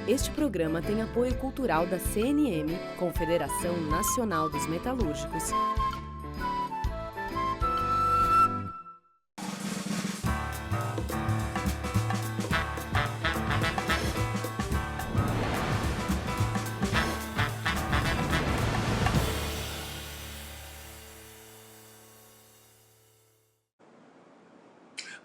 Este programa tem apoio cultural da CNM, Confederação Nacional dos Metalúrgicos.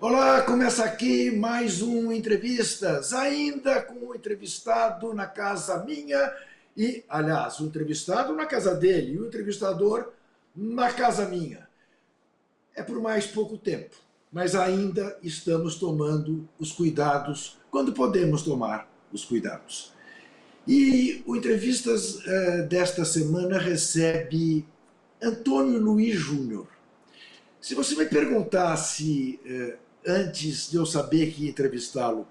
Olá, começa aqui mais um Entrevistas, ainda com o entrevistado na casa minha e, aliás, o entrevistado na casa dele e o entrevistador na casa minha. É por mais pouco tempo, mas ainda estamos tomando os cuidados quando podemos tomar os cuidados. E o Entrevistas desta semana recebe Antônio Luiz Júnior. Se você me perguntasse, antes de eu saber que ia entrevistá-lo,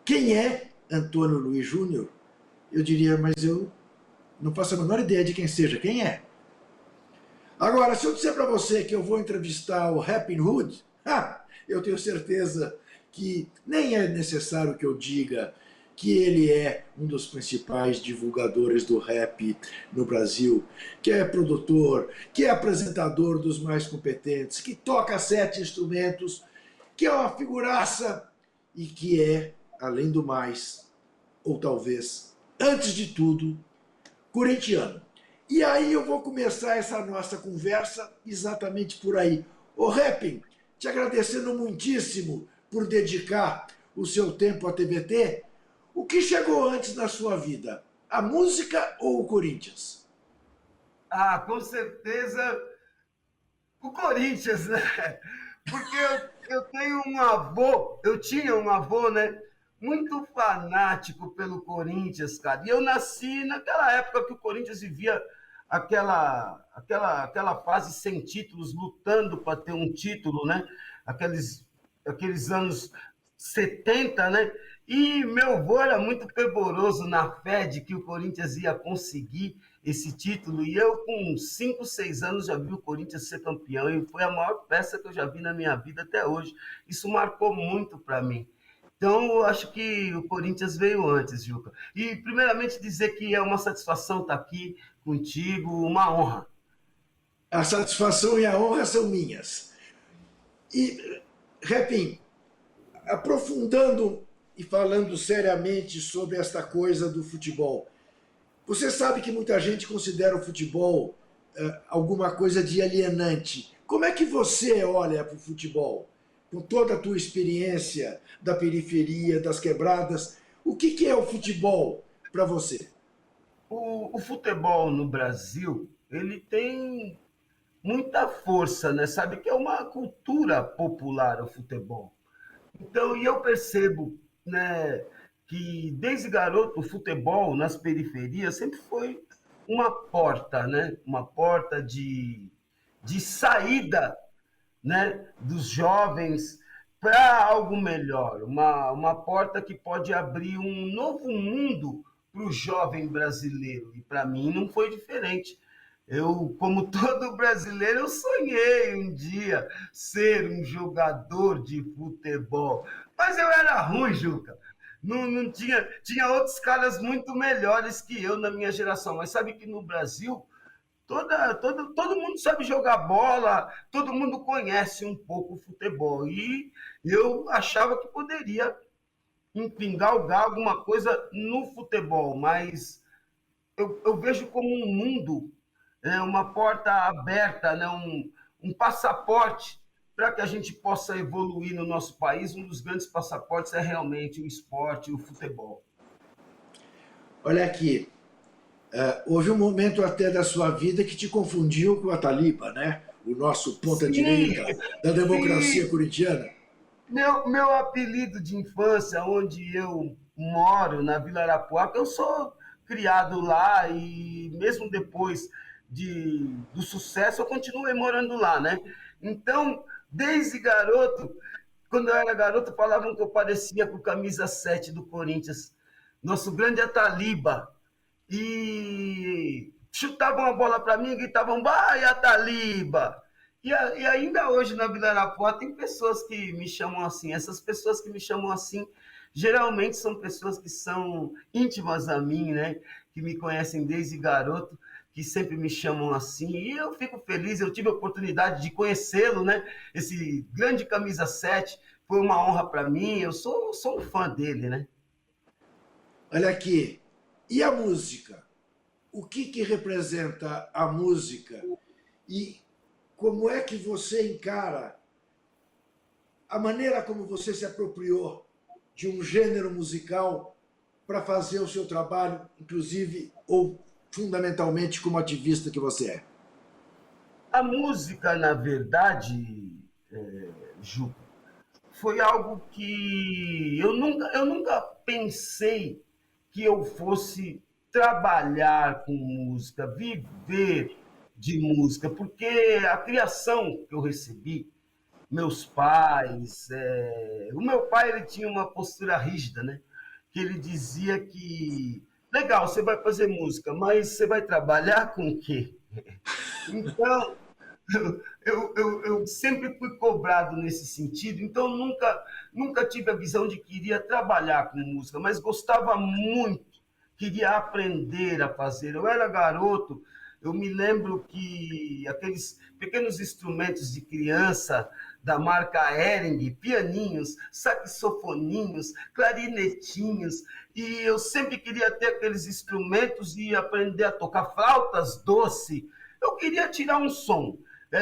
quem é Antônio Luiz Júnior, eu diria, mas eu não faço a menor ideia de quem seja, quem é. Agora, se eu disser para você que eu vou entrevistar o Rappin' Hood, eu tenho certeza que nem é necessário que eu diga que ele é um dos principais divulgadores do rap no Brasil, que é produtor, que é apresentador dos mais competentes, que toca 7 instrumentos, que é uma figuraça e que é, além do mais, ou talvez, antes de tudo, corintiano. E aí eu vou começar essa nossa conversa exatamente por aí. Ô Rappin, te agradecendo muitíssimo por dedicar o seu tempo à TBT. O que chegou antes na sua vida? A música ou o Corinthians? Com certeza o Corinthians, né? Porque eu tenho um avô, eu tinha um avô, né? Muito fanático pelo Corinthians, cara. E eu nasci naquela época que o Corinthians vivia aquela fase sem títulos, lutando para ter um título, né? Aqueles anos 70, né? E meu avô era muito fervoroso na fé de que o Corinthians ia conseguir esse título. E eu, com 5, 6 anos, já vi o Corinthians ser campeão. E foi a maior peça que eu já vi na minha vida até hoje. Isso marcou muito para mim. Então, eu acho que o Corinthians veio antes, Juca. E, primeiramente, dizer que é uma satisfação estar aqui contigo, uma honra. A satisfação e a honra são minhas. E, Rappin, aprofundando e falando seriamente sobre esta coisa do futebol, você sabe que muita gente considera o futebol alguma coisa de alienante. Como é que você olha para o futebol? Com toda a tua experiência da periferia, das quebradas, o que é o futebol para você? O futebol no Brasil, ele tem muita força, né? Sabe que é uma cultura popular o futebol. Então, e eu percebo, né, que desde garoto o futebol nas periferias sempre foi uma porta, né? Uma porta de saída, né, dos jovens para algo melhor, uma porta que pode abrir um novo mundo para o jovem brasileiro. E para mim não foi diferente. Eu, como todo brasileiro, eu sonhei um dia ser um jogador de futebol. Mas eu era ruim, Juca. Não tinha outros caras muito melhores que eu na minha geração. Mas sabe que no Brasil todo mundo sabe jogar bola, todo mundo conhece um pouco o futebol. E eu achava que poderia, enfim, galgar alguma coisa no futebol, mas eu vejo como um mundo, né, uma porta aberta, né, um passaporte para que a gente possa evoluir no nosso país. Um dos grandes passaportes é realmente o esporte, o futebol. Olha aqui, houve um momento até da sua vida que te confundiu com a Taliba, né? O nosso Sim, ponta-direita da democracia sim. corintiana. Meu apelido de infância, onde eu moro, na Vila Arapuá, que eu sou criado lá e mesmo depois do sucesso, eu continuei morando lá, né? Então, desde garoto, quando eu era garoto, falavam que eu parecia com camisa 7 do Corinthians, nosso grande Ataliba. E chutavam a bola para mim e gritavam, vai, Ataliba! E ainda hoje na Vila Arapuá tem pessoas que me chamam assim. Essas pessoas que me chamam assim geralmente são pessoas que são íntimas a mim, né? Que me conhecem desde garoto, que sempre me chamam assim, e eu fico feliz, eu tive a oportunidade de conhecê-lo, né? Esse grande camisa 7 foi uma honra para mim, eu sou um fã dele, né? Olha aqui, e a música? O que representa a música? E como é que você encara a maneira como você se apropriou de um gênero musical para fazer o seu trabalho, inclusive ou fundamentalmente como ativista que você é? A música, na verdade, Ju, foi algo que eu nunca pensei que eu fosse trabalhar com música, viver de música, porque a criação que eu recebi, meus pais, o meu pai ele tinha uma postura rígida, né? Que ele dizia que legal, você vai fazer música, mas você vai trabalhar com o quê? Então, eu sempre fui cobrado nesse sentido, então nunca tive a visão de que iria trabalhar com música, mas gostava muito, queria aprender a fazer. Eu era garoto, eu me lembro que aqueles pequenos instrumentos de criança da marca Hering, pianinhos, saxofoninhos, clarinetinhos, e eu sempre queria ter aqueles instrumentos e aprender a tocar flautas doce. Eu queria tirar um som,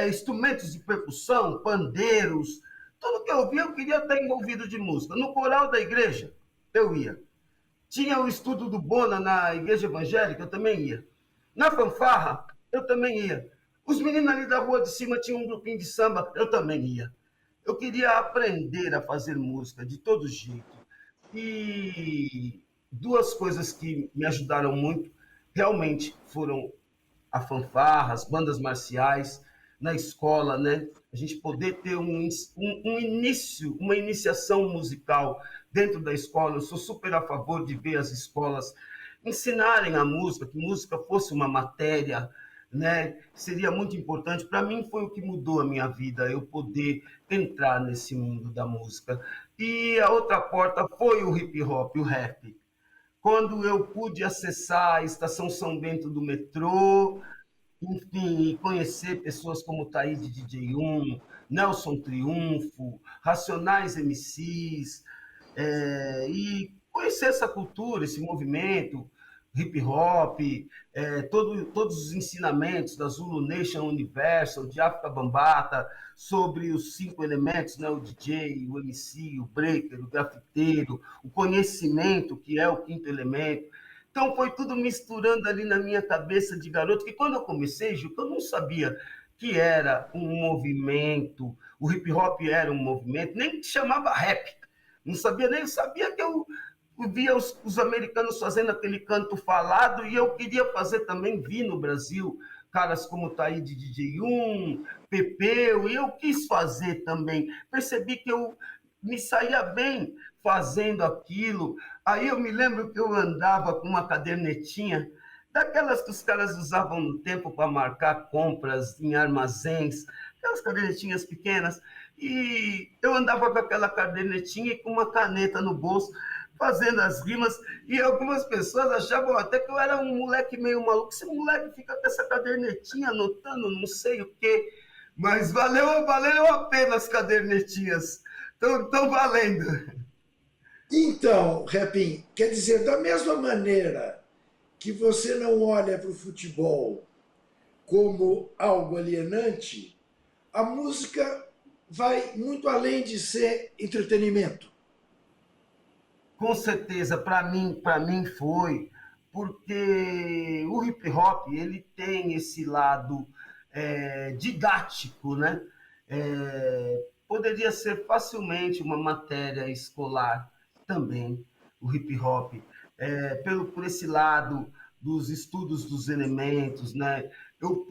instrumentos de percussão, pandeiros, tudo que eu via eu queria estar envolvido de música. No coral da igreja, eu ia. Tinha o estudo do Bona na igreja evangélica, eu também ia. Na fanfarra, eu também ia. Os meninos ali da rua de cima tinham um grupinho de samba, eu também ia. Eu queria aprender a fazer música de todo jeito. E duas coisas que me ajudaram muito realmente foram a fanfarra, as bandas marciais, na escola, né? A gente poder ter um início, uma iniciação musical dentro da escola. Eu sou super a favor de ver as escolas ensinarem a música, que música fosse uma matéria, né? Seria muito importante. Para mim foi o que mudou a minha vida, eu poder entrar nesse mundo da música. E a outra porta foi o hip hop, o rap. Quando eu pude acessar a Estação São Bento do metrô, enfim, conhecer pessoas como Taíde DJ1, Nelson Triunfo, Racionais MCs, e conhecer essa cultura, esse movimento, hip hop, todos os ensinamentos da Zulu Nation Universal, de África Bambata, sobre os 5 elementos, né? O DJ, o MC, o breaker, o grafiteiro, o conhecimento, que é o quinto elemento. Então foi tudo misturando ali na minha cabeça de garoto, que quando eu comecei, Ju, eu não sabia que era um movimento, o hip hop era um movimento, nem chamava rap. Não sabia nem, sabia que eu via os americanos fazendo aquele canto falado e eu queria fazer também, vi no Brasil caras como Taíde DJ1, Pepeu, e eu quis fazer também. Percebi que eu me saía bem fazendo aquilo. Aí eu me lembro que eu andava com uma cadernetinha, daquelas que os caras usavam no tempo para marcar compras em armazéns, aquelas cadernetinhas pequenas, e eu andava com aquela cadernetinha e com uma caneta no bolso, fazendo as rimas, e algumas pessoas achavam até que eu era um moleque meio maluco. Esse moleque fica com essa cadernetinha anotando não sei o quê, mas valeu a pena as cadernetinhas, estão valendo. Então, Repin, quer dizer, da mesma maneira que você não olha para o futebol como algo alienante, a música vai muito além de ser entretenimento. Com certeza, para mim foi, porque o hip hop ele tem esse lado didático, né? Poderia ser facilmente uma matéria escolar também, o hip hop, por esse lado dos estudos dos elementos, né? Eu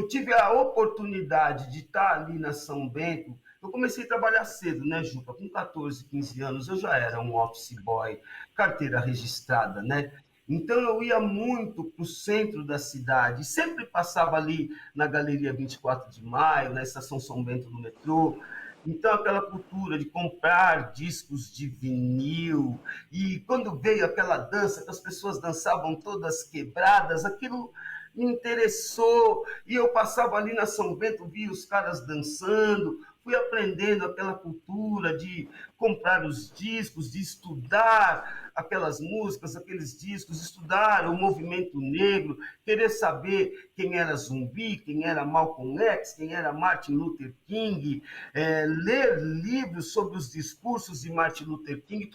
tive a oportunidade de estar ali na São Bento. Eu comecei a trabalhar cedo, né, Juca? Com 14, 15 anos eu já era um office boy, carteira registrada, né? Então eu ia muito para o centro da cidade, sempre passava ali na Galeria 24 de Maio, na Estação São Bento do metrô, Então, aquela cultura de comprar discos de vinil, e quando veio aquela dança, que as pessoas dançavam todas quebradas, aquilo me interessou, e eu passava ali na São Bento, via os caras dançando, fui aprendendo aquela cultura de comprar os discos, de estudar aquelas músicas, aqueles discos, estudar o movimento negro, querer saber quem era Zumbi, quem era Malcolm X, quem era Martin Luther King, ler livros sobre os discursos de Martin Luther King,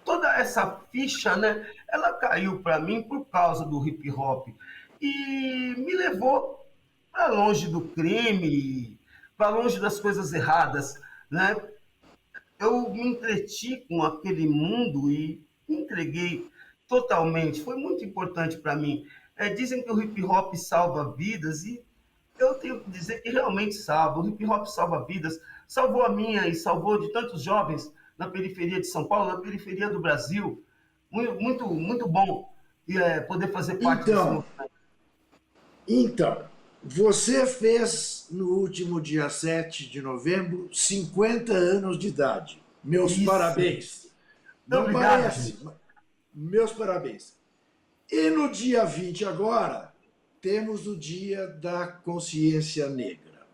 toda essa ficha, né, ela caiu para mim por causa do hip hop e me levou para longe do crime, para longe das coisas erradas, né? Eu me entreti com aquele mundo e me entreguei totalmente. Foi muito importante para mim. Dizem que o hip hop salva vidas e eu tenho que dizer que realmente salva. O hip hop salva vidas, salvou a minha e salvou de tantos jovens na periferia de São Paulo, na periferia do Brasil. Muito, muito, muito bom poder fazer parte desse Então, movimento. então, você fez no último dia 7 de novembro 50 anos de idade. Meus Isso. parabéns. Muito Não obrigado, parece, gente. mas meus parabéns. E no dia 20 agora, temos o Dia da Consciência Negra.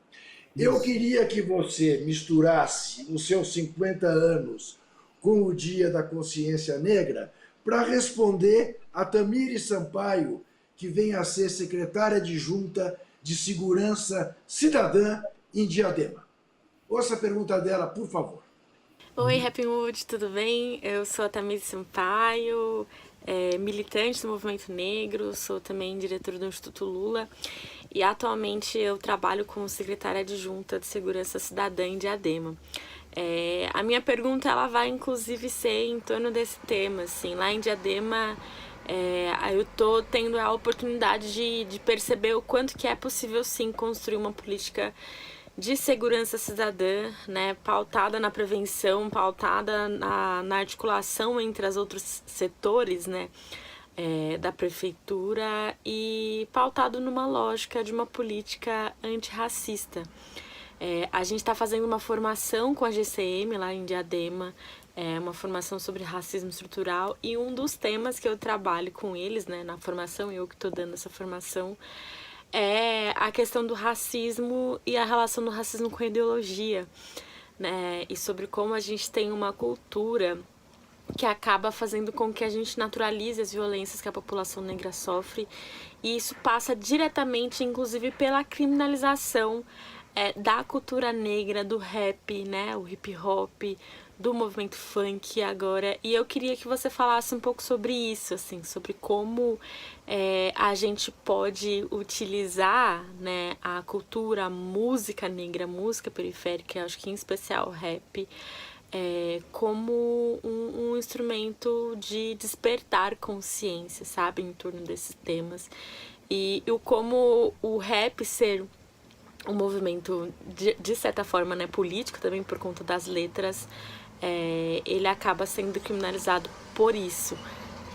Eu Isso. queria que você misturasse os seus 50 anos com o Dia da Consciência Negra para responder a Tamires Sampaio, que vem a ser secretária adjunta de Segurança Cidadã em Diadema. Ouça a pergunta dela, por favor. Oi, Happy Mood, tudo bem? Eu sou a Tamires Sampaio, militante do Movimento Negro, sou também diretora do Instituto Lula e atualmente eu trabalho como secretária adjunta de Segurança Cidadã em Diadema. A minha pergunta ela vai inclusive ser em torno desse tema, assim, lá em Diadema eu tô tendo a oportunidade de perceber o quanto que é possível sim construir uma política de segurança cidadã, né, pautada na prevenção, pautada na articulação entre os outros setores, né, da prefeitura e pautado numa lógica de uma política antirracista. A gente está fazendo uma formação com a GCM lá em Diadema, uma formação sobre racismo estrutural e um dos temas que eu trabalho com eles, né, na formação, eu que estou dando essa formação, é a questão do racismo e a relação do racismo com a ideologia, né? E sobre como a gente tem uma cultura que acaba fazendo com que a gente naturalize as violências que a população negra sofre, e isso passa diretamente, inclusive, pela criminalização da cultura negra, do rap, né, o hip hop, do movimento funk agora. E eu queria que você falasse um pouco sobre isso, assim, sobre como a gente pode utilizar, né, a cultura, a música negra, a música periférica, acho que em especial o rap, como um instrumento de despertar consciência, sabe, em torno desses temas. E como o rap ser um movimento, de certa forma, né, político também por conta das letras, ele acaba sendo criminalizado por isso,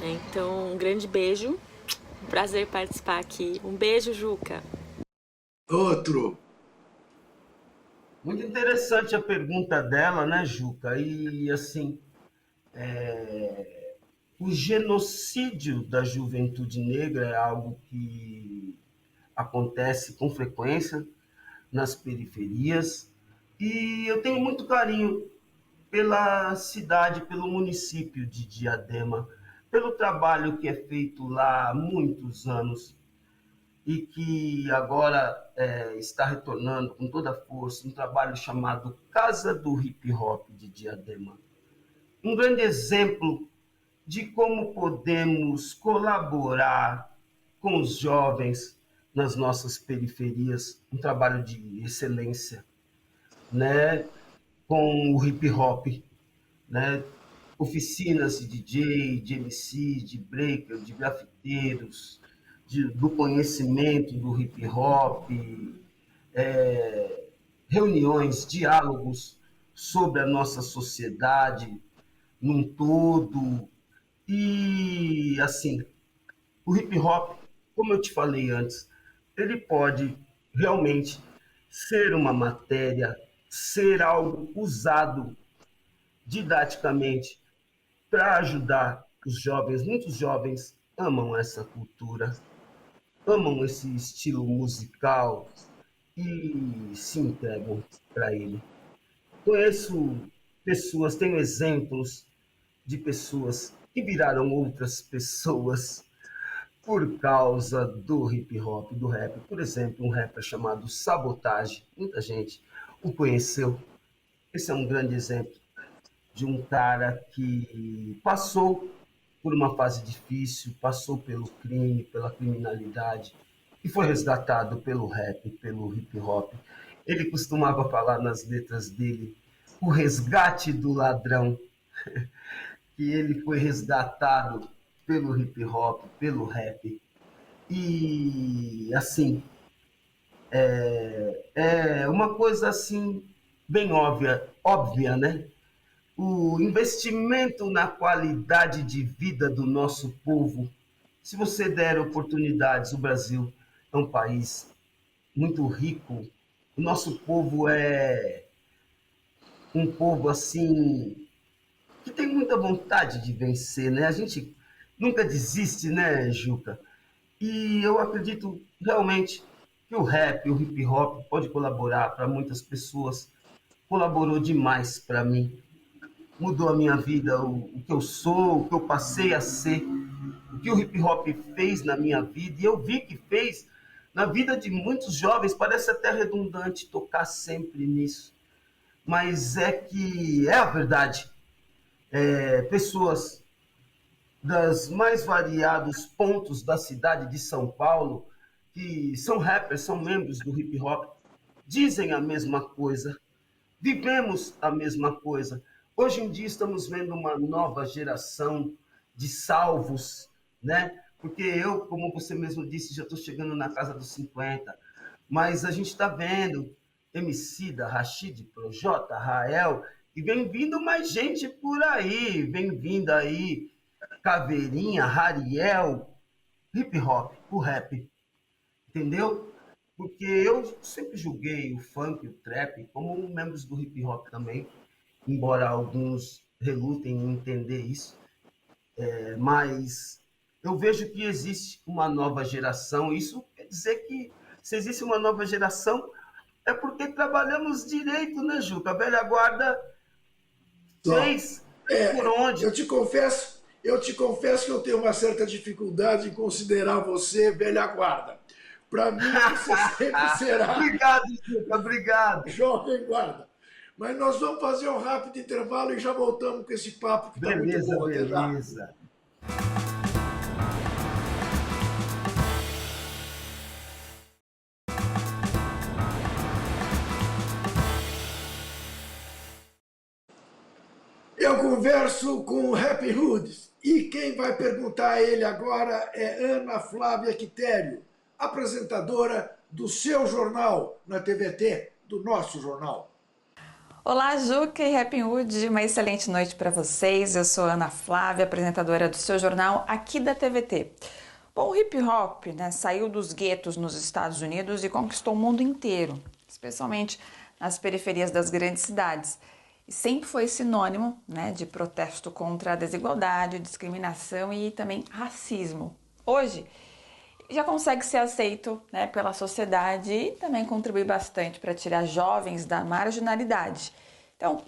né? Então, um grande beijo, um prazer participar aqui. Um beijo, Juca. Outro. Muito interessante a pergunta dela, né, Juca? E, assim, o genocídio da juventude negra é algo que acontece com frequência nas periferias e eu tenho muito carinho pela cidade, pelo município de Diadema, pelo trabalho que é feito lá há muitos anos e que agora está retornando com toda a força, um trabalho chamado Casa do Hip Hop de Diadema. Um grande exemplo de como podemos colaborar com os jovens nas nossas periferias, um trabalho de excelência, né? Com o hip hop, né? Oficinas de DJ, de MC, de breaker, de grafiteiros, do conhecimento do hip hop, reuniões, diálogos sobre a nossa sociedade num todo. E, assim, o hip hop, como eu te falei antes, ele pode realmente ser uma matéria ser algo usado didaticamente para ajudar os jovens. Muitos jovens amam essa cultura, amam esse estilo musical e se entregam para ele. Conheço pessoas, tenho exemplos de pessoas que viraram outras pessoas por causa do hip hop, do rap. Por exemplo, um rapper chamado Sabotage, muita gente o conheceu. Esse é um grande exemplo de um cara que passou por uma fase difícil, passou pelo crime, pela criminalidade, e foi resgatado pelo rap, pelo hip hop. Ele costumava falar nas letras dele o resgate do ladrão, que ele foi resgatado pelo hip hop, pelo rap. E assim, é uma coisa assim bem óbvia, né? O investimento na qualidade de vida do nosso povo, se você der oportunidades, o Brasil é um país muito rico. O nosso povo é um povo assim que tem muita vontade de vencer, né? A gente nunca desiste, né, Juca? E eu acredito realmente que o rap, o hip hop pode colaborar para muitas pessoas. Colaborou demais para mim. Mudou a minha vida, o que eu sou, o que eu passei a ser, o que o hip hop fez na minha vida. E eu vi que fez na vida de muitos jovens. Parece até redundante tocar sempre nisso, mas é que é a verdade. Pessoas dos mais variados pontos da cidade de São Paulo, que são rappers, são membros do hip hop, dizem a mesma coisa, vivemos a mesma coisa. Hoje em dia estamos vendo uma nova geração de salvos, né? Porque eu, como você mesmo disse, já estou chegando na casa dos 50, mas a gente está vendo Emicida, Rashid, Projota, Rael, e vem vindo mais gente por aí, vem vindo aí Caveirinha, Rariel, hip hop, o rap, entendeu? Porque eu sempre julguei o funk, o trap, como membros do hip hop também, embora alguns relutem em entender isso, mas eu vejo que existe uma nova geração. Isso quer dizer que se existe uma nova geração, é porque trabalhamos direito, né, Juca? A velha guarda Só. fez por onde. Eu te confesso que eu tenho uma certa dificuldade em considerar você velha guarda. Para mim, você sempre será Obrigado, Juca, obrigado. jovem guarda. Mas nós vamos fazer um rápido intervalo e já voltamos com esse papo que está muito Beleza, bom. Até já. beleza. Eu converso com o Happy Hoods e quem vai perguntar a ele agora é Ana Flávia Quitério, apresentadora do seu jornal na TVT, do nosso jornal. Olá, Juca e Happy Hood, uma excelente noite para vocês. Eu sou Ana Flávia, apresentadora do seu jornal aqui da TVT. Bom, o hip hop, né, saiu dos guetos nos Estados Unidos e conquistou o mundo inteiro, especialmente nas periferias das grandes cidades. E sempre foi sinônimo, né, de protesto contra a desigualdade, discriminação e também racismo. Hoje, já consegue ser aceito, né, pela sociedade e também contribui bastante para tirar jovens da marginalidade. Então,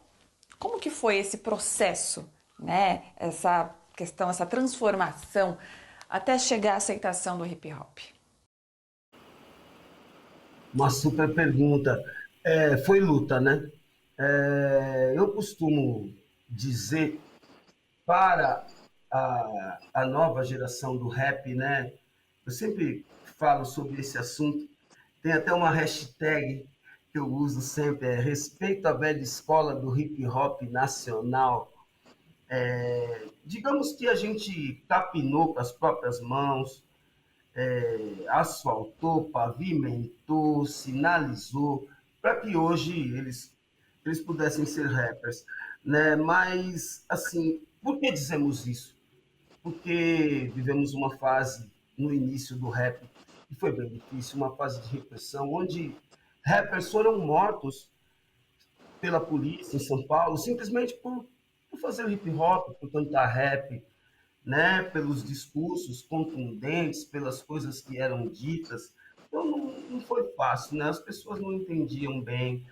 como que foi esse processo, né, essa questão, essa transformação até chegar à aceitação do hip hop? Uma super pergunta. Foi luta, né? Eu costumo dizer para a nova geração do rap, né? Eu sempre falo sobre esse assunto. Tem até uma hashtag que eu uso sempre, respeito à velha escola do hip hop nacional. Digamos que a gente capinou com as próprias mãos, asfaltou, pavimentou, sinalizou, para que hoje eles pudessem ser rappers, né? Mas, assim, por que dizemos isso? Porque vivemos uma fase no início do rap que foi bem difícil, uma fase de repressão, onde rappers foram mortos pela polícia em São Paulo, simplesmente por fazer hip hop, por cantar rap, né? Pelos discursos contundentes, pelas coisas que eram ditas. Então não foi fácil, né? As pessoas não entendiam bem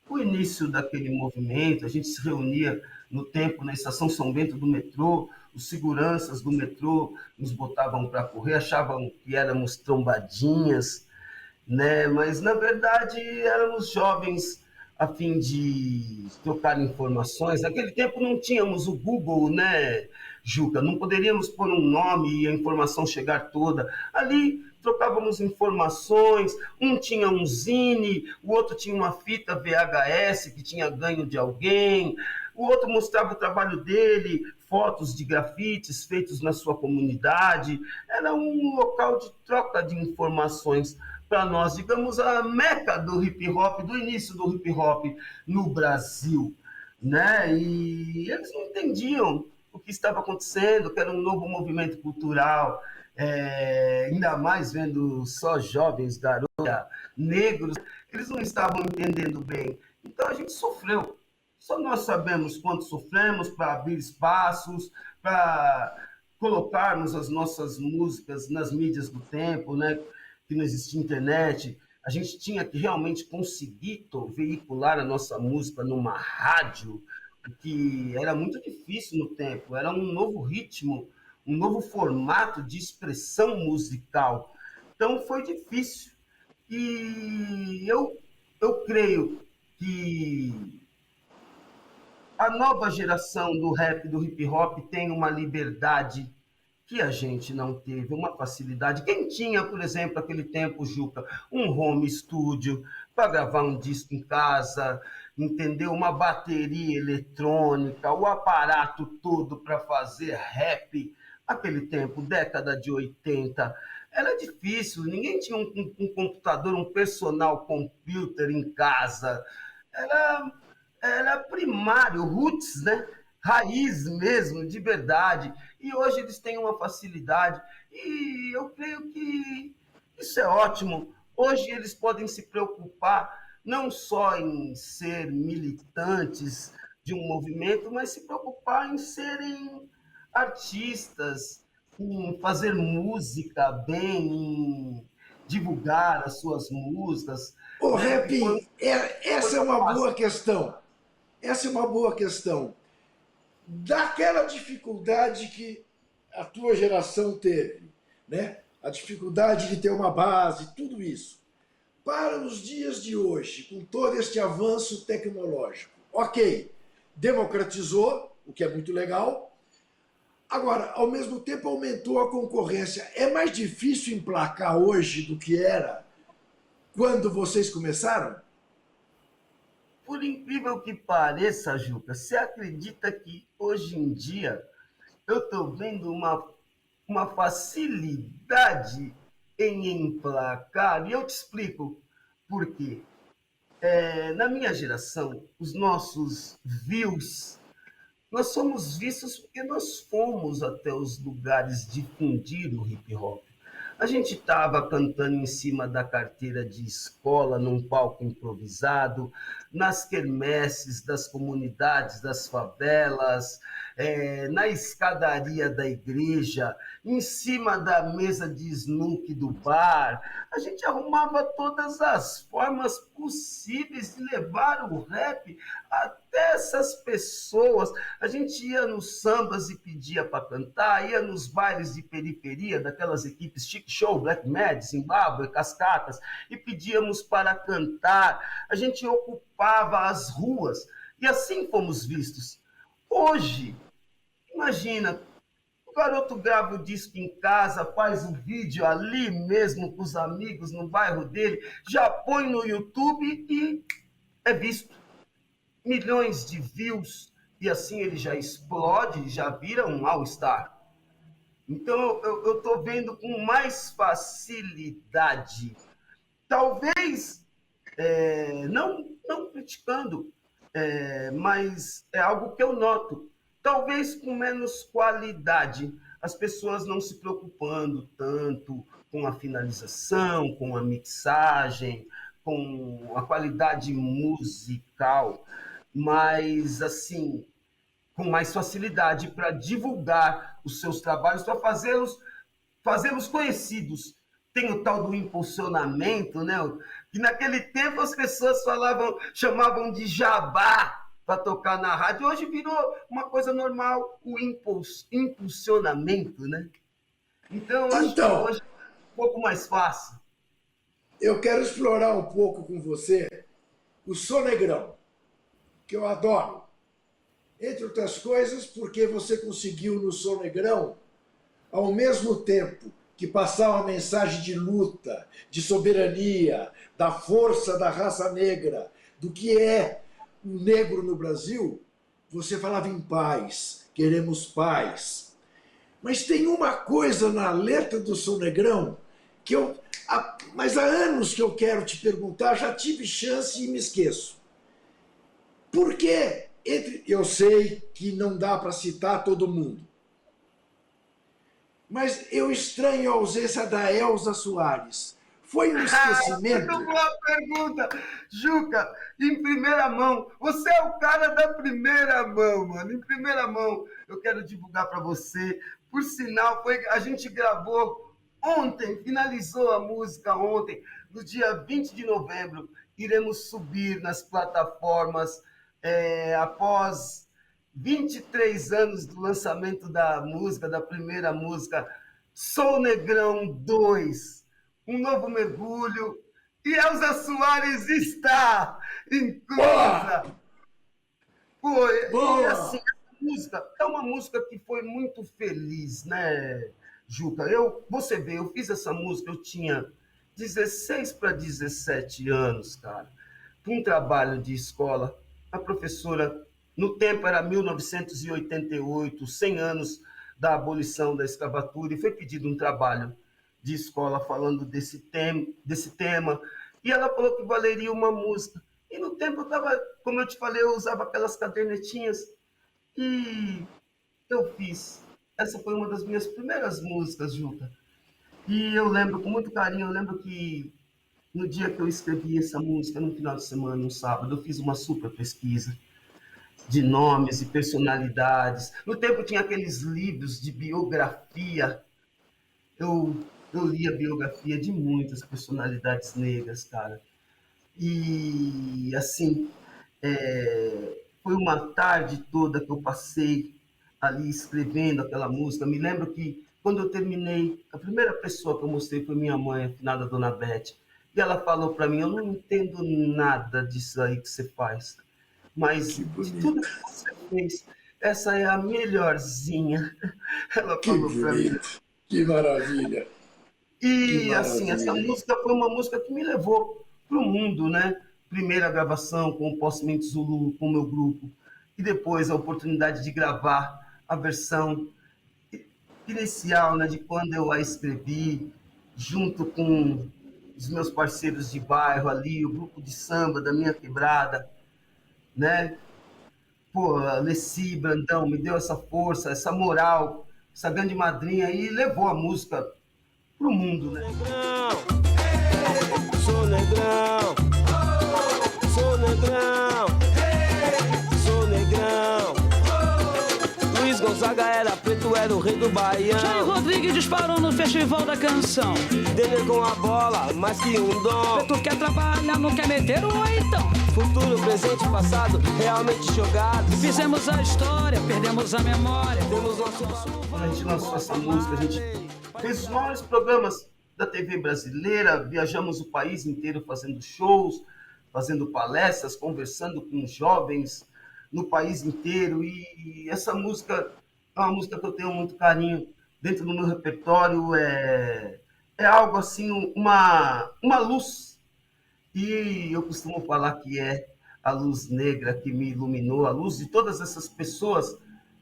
o início daquele movimento. A gente se reunia no tempo na estação São Bento do metrô, os seguranças do metrô nos botavam para correr, achavam que éramos trombadinhas, né? Mas na verdade éramos jovens a fim de trocar informações. Naquele tempo não tínhamos o Google, né, Juca? Não poderíamos pôr um nome e a informação chegar toda. Ali trocávamos informações, um tinha um zine, o outro tinha uma fita VHS que tinha ganho de alguém, o outro mostrava o trabalho dele, fotos de grafites feitos na sua comunidade. Era um local de troca de informações para nós, digamos, a meca do hip hop, do início do hip hop no Brasil, né? E eles não entendiam o que estava acontecendo, que era um novo movimento cultural, ainda mais vendo só jovens, garotos, negros, eles não estavam entendendo bem. Então a gente sofreu. Só nós sabemos quanto sofremos para abrir espaços, para colocarmos as nossas músicas nas mídias do tempo, né? Que não existia internet. A gente tinha que realmente conseguir veicular a nossa música numa rádio, que era muito difícil no tempo. Era um novo ritmo, um novo formato de expressão musical. Então foi difícil. E eu creio que a nova geração do rap, do hip hop, tem uma liberdade que a gente não teve, uma facilidade. Quem tinha, por exemplo, naquele tempo, Juca, um home studio para gravar um disco em casa, entendeu? Uma bateria eletrônica, o aparato todo para fazer rap, aquele tempo, década de 80, era difícil, ninguém tinha um computador, um personal computer em casa, era era primário, roots, né? Raiz mesmo, de verdade. E hoje eles têm uma facilidade. E eu creio que isso é ótimo. Hoje eles podem se preocupar não só em ser militantes de um movimento, mas se preocupar em serem artistas, em fazer música bem, em divulgar as suas músicas. Ô, Né? Rap, essa é uma Fácil. boa questão. Essa é uma boa questão. Daquela dificuldade que a tua geração teve, né? A dificuldade de ter uma base, tudo isso. Para os dias de hoje, com todo este avanço tecnológico, ok, democratizou, o que é muito legal. Agora, ao mesmo tempo, aumentou a concorrência. É mais difícil emplacar hoje do que era quando vocês começaram? Por incrível que pareça, Juca, você acredita que hoje em dia eu estou vendo uma facilidade em emplacar? E eu te explico por quê. Na minha geração, os nossos views, nós somos vistos porque nós fomos até os lugares difundir o hip hop. A gente estava cantando em cima da carteira de escola, num palco improvisado, nas quermesses das comunidades, das favelas, na escadaria da igreja, em cima da mesa de snooker do bar. A gente arrumava todas as formas possíveis de levar o rap até essas pessoas. A gente ia nos sambas e pedia para cantar, ia nos bailes de periferia, daquelas equipes Chic Show, Black Mad, Zimbábue, Cascatas, e pedíamos para cantar. A gente ocupava as ruas e assim fomos vistos. Hoje, imagina, o garoto grava o disco em casa, faz o vídeo ali mesmo com os amigos no bairro dele, já põe no YouTube e é visto. Milhões de views, e assim ele já explode, já vira um all-star. Então eu estou vendo com mais facilidade. Talvez, não criticando, mas é algo que eu noto. Talvez com menos qualidade, as pessoas não se preocupando tanto com a finalização, com a mixagem, com a qualidade musical, mas assim, com mais facilidade para divulgar os seus trabalhos, para fazê-los conhecidos. Tem o tal do impulsionamento, né? Que naquele tempo as pessoas chamavam de jabá para tocar na rádio. Hoje virou uma coisa normal, o impulsionamento, né? Então, eu acho que Então, hoje é um pouco mais fácil. eu quero explorar um pouco com você o sonegrão, que eu adoro. Entre outras coisas, porque você conseguiu no sonegrão, ao mesmo tempo que passar uma mensagem de luta, de soberania, da força da raça negra, do que é o negro no Brasil, você falava em paz, queremos paz. Mas tem uma coisa na letra do Sonegrão que mas há anos que eu quero te perguntar, já tive chance e me esqueço. Por que, eu sei que não dá para citar todo mundo, mas eu estranho a ausência da Elza Soares. Foi um esquecimento? Muito boa pergunta, Juca. Em primeira mão, você é o cara da primeira mão, mano. Em primeira mão, eu quero divulgar para você. Por sinal, a gente gravou ontem, finalizou a música ontem, no dia 20 de novembro. Iremos subir nas plataformas após 23 anos do lançamento da música, da primeira música, Sonegrão 2. Um novo mergulho, e Elza Soares está inclusa. Pô, e assim, essa música é uma música que foi muito feliz, né, Juca? Você vê, eu fiz essa música, eu tinha 16 para 17 anos, cara, para um trabalho de escola. A professora, no tempo era 1988, 100 anos da abolição da escravatura, e foi pedido um trabalho de escola falando desse tema, e ela falou que valeria uma música. E no tempo eu estava, como eu te falei, eu usava aquelas cadernetinhas, e eu fiz. Essa foi uma das minhas primeiras músicas, Juca. E eu lembro com muito carinho, eu lembro que no dia que eu escrevi essa música, no final de semana, no sábado, eu fiz uma super pesquisa de nomes e personalidades. No tempo tinha aqueles livros de biografia. Eu li a biografia de muitas personalidades negras, cara. E, assim, foi uma tarde toda que eu passei ali escrevendo aquela música. Me lembro que, quando eu terminei, a primeira pessoa que eu mostrei foi minha mãe, a finada Dona Beth. E ela falou para mim, eu não entendo nada disso aí que você faz, mas de tudo que você fez, essa é a melhorzinha. Ela falou para mim. Que maravilha! E, assim, essa música foi uma música que me levou para o mundo, né? Primeira gravação com o Posse-Mente Zulu, com o meu grupo, e depois a oportunidade de gravar a versão inicial, né, de quando eu a escrevi, junto com os meus parceiros de bairro ali, o grupo de samba da minha quebrada, né? Pô, a Leci Brandão me deu essa força, essa moral, essa grande madrinha, e levou a música pro mundo, né? Sou negrão, sou negrão, sou negrão. Luiz Gonzaga era preto, era o rei do Baião. Jair Rodrigues disparou no Festival da Canção. Dele com a bola, mais que um dom. Preto quer trabalhar, não quer meter o oitão. Futuro, presente e passado, realmente jogados. Fizemos a história, perdemos a memória. Temos nosso... Quando a gente lançou essa música, a gente fez os maiores programas da TV brasileira, viajamos o país inteiro fazendo shows, fazendo palestras, conversando com jovens no país inteiro, e essa música é uma música que eu tenho muito carinho dentro do meu repertório, é algo assim, uma luz, e eu costumo falar que é a luz negra que me iluminou, a luz de todas essas pessoas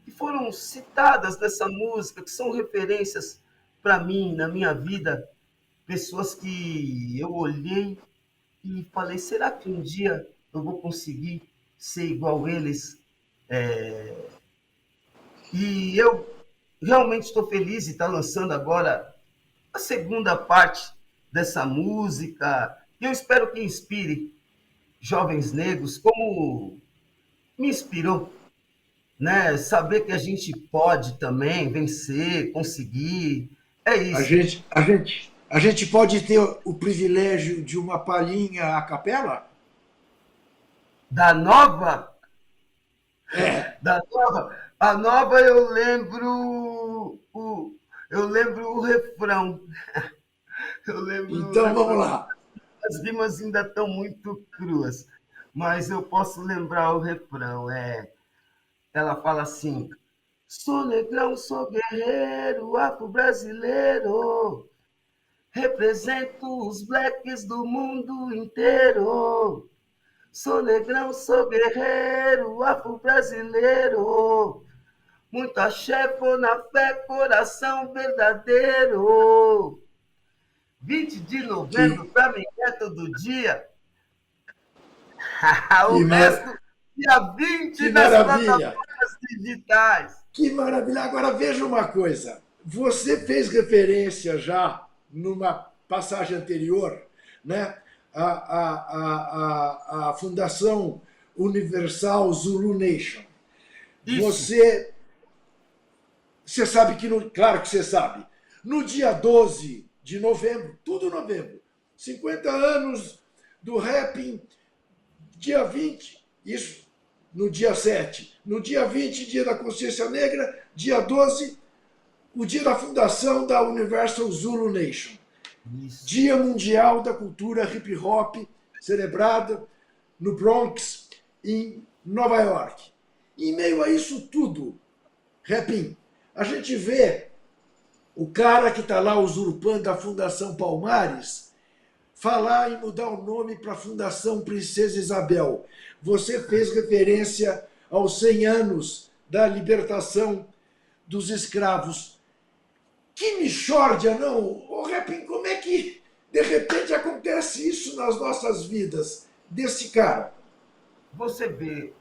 que foram citadas nessa música, que são referências para mim, na minha vida, pessoas que eu olhei e falei, será que um dia eu vou conseguir ser igual eles? E eu realmente estou feliz de estar lançando agora a segunda parte dessa música, E eu espero que inspire jovens negros como me inspirou, né? Saber que a gente pode também vencer, conseguir. É A isso. gente, a gente, a gente pode ter o privilégio de uma palhinha a capela? Da nova, É. a nova eu lembro o refrão. Eu lembro o Então vamos refrão. lá. As rimas ainda estão muito cruas, mas eu posso lembrar o refrão. Ela fala assim: sou negrão, sou guerreiro, afro-brasileiro, represento os blacks do mundo inteiro. Sou negrão, sou guerreiro, afro-brasileiro, muito axé, pô na fé, coração verdadeiro. 20 de novembro, Que, pra mim é todo dia. que, O mar, resto, dia 20 que nas maravilha! plataformas digitais. Que maravilha! Agora veja uma coisa. Você fez referência já numa passagem anterior, né, à Fundação Universal Zulu Nation. Isso, Você sabe que, claro que você sabe, no dia 12 de novembro, tudo novembro, 50 anos do rapping, dia 20, isso no dia 7, no dia 20, dia da consciência negra, dia 12, o dia da fundação da Universal Zulu Nation. isso. Dia Mundial da Cultura Hip Hop, celebrado no Bronx, em Nova York. Em meio a isso tudo, Repin, a gente vê o cara que está lá usurpando a Fundação Palmares falar em mudar o nome para a Fundação Princesa Isabel. Você fez referência aos 100 anos da libertação dos escravos. Que mixórdia, não? Ô, Repin, como é que de repente acontece isso nas nossas vidas desse cara? Você vê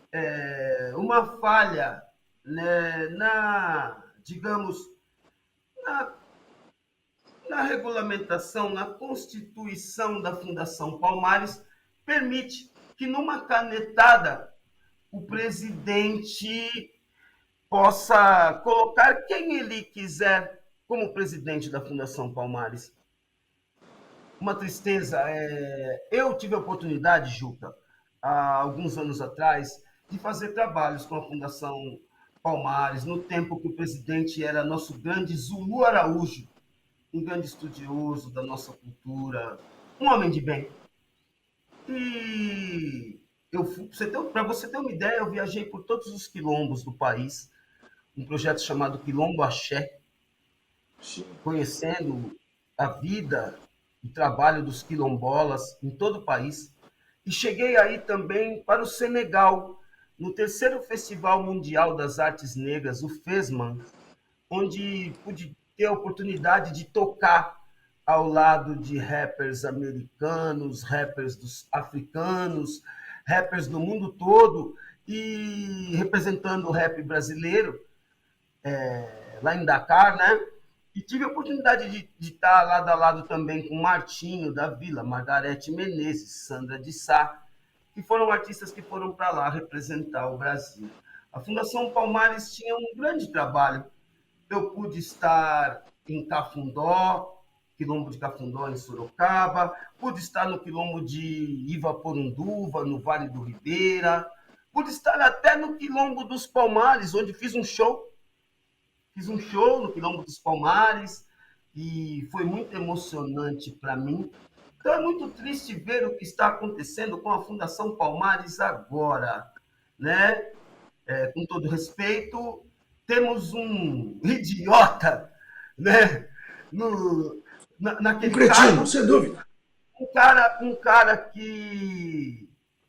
uma falha, né, digamos, na, na regulamentação, na constituição da Fundação Palmares, permite que numa canetada o presidente possa colocar quem ele quiser como presidente da Fundação Palmares. Uma tristeza. Eu tive a oportunidade, Juca, há alguns anos atrás, de fazer trabalhos com a Fundação Palmares, no tempo que o presidente era nosso grande Zulu Araújo, um grande estudioso da nossa cultura, um homem de bem. E para você ter uma ideia, eu viajei por todos os quilombos do país, um projeto chamado Quilombo Axé, conhecendo a vida e trabalho dos quilombolas em todo o país. E cheguei aí também para o Senegal, no terceiro Festival Mundial das Artes Negras, o FESMAN, onde pude ter a oportunidade de tocar ao lado de rappers americanos, rappers dos africanos, rappers do mundo todo, e representando o rap brasileiro, lá em Dakar, né? E tive a oportunidade de estar lado a lado também com Martinho da Vila, Margarete Menezes, Sandra de Sá, que foram artistas que foram para lá representar o Brasil. A Fundação Palmares tinha um grande trabalho. Eu pude estar em Cafundó, Quilombo de Cafundó, em Sorocaba, pude estar no Quilombo de Ivaporunduva, no Vale do Ribeira, pude estar até no Quilombo dos Palmares, onde fiz um show no Quilombo dos Palmares e foi muito emocionante para mim. Então é muito triste ver o que está acontecendo com a Fundação Palmares agora, né? Com todo respeito, temos um idiota, né? Naquele Cretino, cargo, sem dúvida. um cara que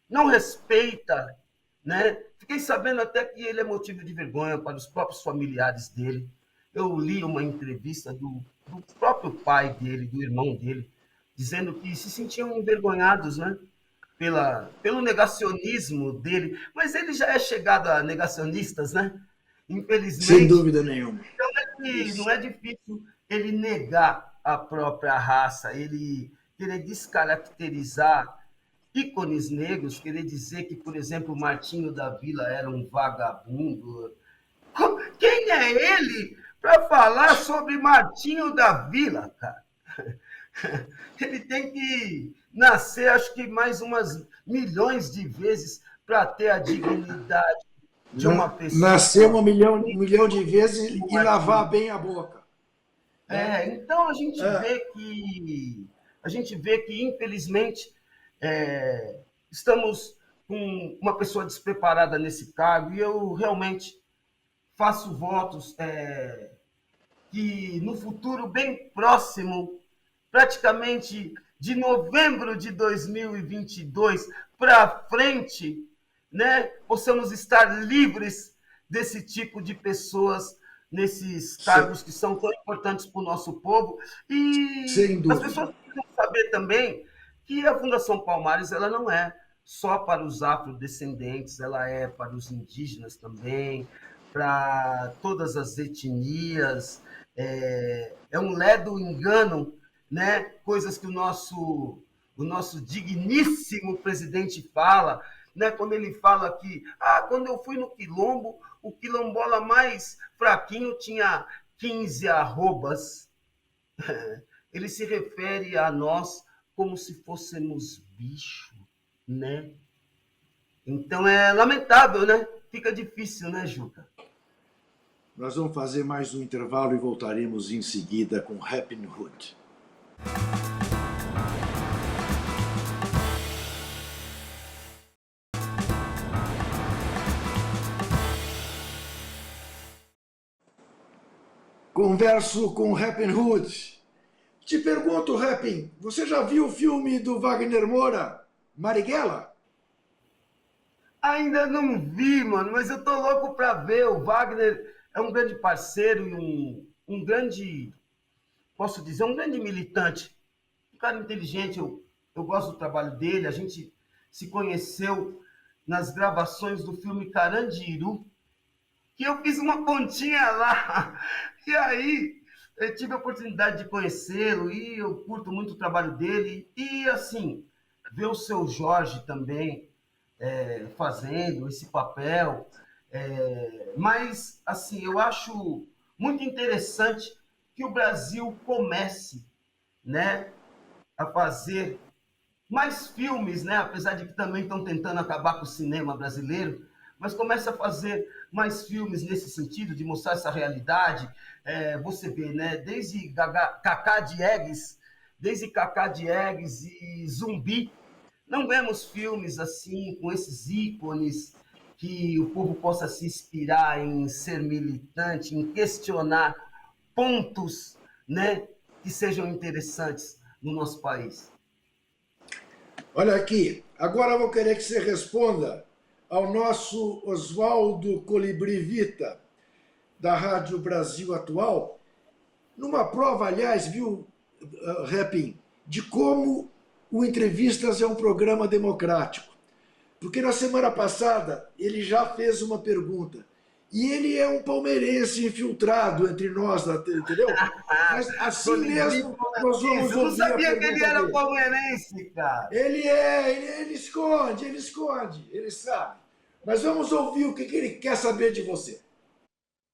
não respeita, né? Fiquei sabendo até que ele é motivo de vergonha para os próprios familiares dele. Eu li uma entrevista do próprio pai dele, do irmão dele, dizendo que se sentiam envergonhados, né? Pelo negacionismo dele. Mas ele já é chegado a negacionistas, né? Sem Infelizmente. dúvida nenhuma. Então, não é difícil ele negar a própria raça, ele querer descaracterizar ícones negros, querer dizer que, por exemplo, Martinho da Vila era um vagabundo. Quem é ele para falar sobre Martinho da Vila, cara? Ele tem que nascer, acho que mais umas milhões de vezes para ter a dignidade de uma pessoa. Nascer um milhão de vezes e lavar bem a boca. Então a gente vê que infelizmente estamos com uma pessoa despreparada nesse cargo, e eu realmente faço votos que no futuro bem próximo, praticamente de novembro de 2022 para frente, né, possamos estar livres desse tipo de pessoas nesses cargos que são tão importantes para o nosso povo. E as pessoas precisam saber também que a Fundação Palmares ela não é só para os afrodescendentes, ela é para os indígenas também, para todas as etnias. É um ledo engano, né? Coisas que o nosso digníssimo presidente fala, né? Quando ele fala que quando eu fui no Quilombo, o quilombola mais fraquinho tinha 15 arrobas. Ele se refere a nós como se fôssemos bicho, né? Então é lamentável, né? Fica difícil, né, Juca? Nós vamos fazer mais um intervalo e voltaremos em seguida com Rappin' Hood. Converso com Rappin' Hood. Te pergunto, Rappin', você já viu o filme do Wagner Moura, Marighella? Ainda não vi, mano, mas eu tô louco pra ver. O Wagner é um grande parceiro e um grande, posso dizer, um grande militante. Um cara inteligente, eu gosto do trabalho dele. A gente se conheceu nas gravações do filme Carandiru, que eu fiz uma pontinha lá. E aí eu tive a oportunidade de conhecê-lo e eu curto muito o trabalho dele. E, assim, ver o Seu Jorge também fazendo esse papel. Mas, assim, eu acho muito interessante que o Brasil comece, né, a fazer mais filmes, né, apesar de que também estão tentando acabar com o cinema brasileiro, mas comece a fazer mais filmes nesse sentido, de mostrar essa realidade. Você vê, né, desde Cacá Diegues e Zumbi, não vemos filmes assim, com esses ícones, que o povo possa se inspirar em ser militante, em questionar pontos, né, que sejam interessantes no nosso país. Olha aqui, agora eu vou querer que você responda ao nosso Oswaldo Colibri Vita, da Rádio Brasil Atual, numa prova, aliás, viu, Rappin', de como o Entrevistas é um programa democrático. Porque na semana passada ele já fez uma pergunta. E ele é um palmeirense infiltrado entre nós, entendeu? Mas assim mesmo nós vamos ouvir. Eu não sabia que ele era dele. palmeirense, cara. Ele esconde, ele sabe. Mas vamos ouvir o que ele quer saber de você.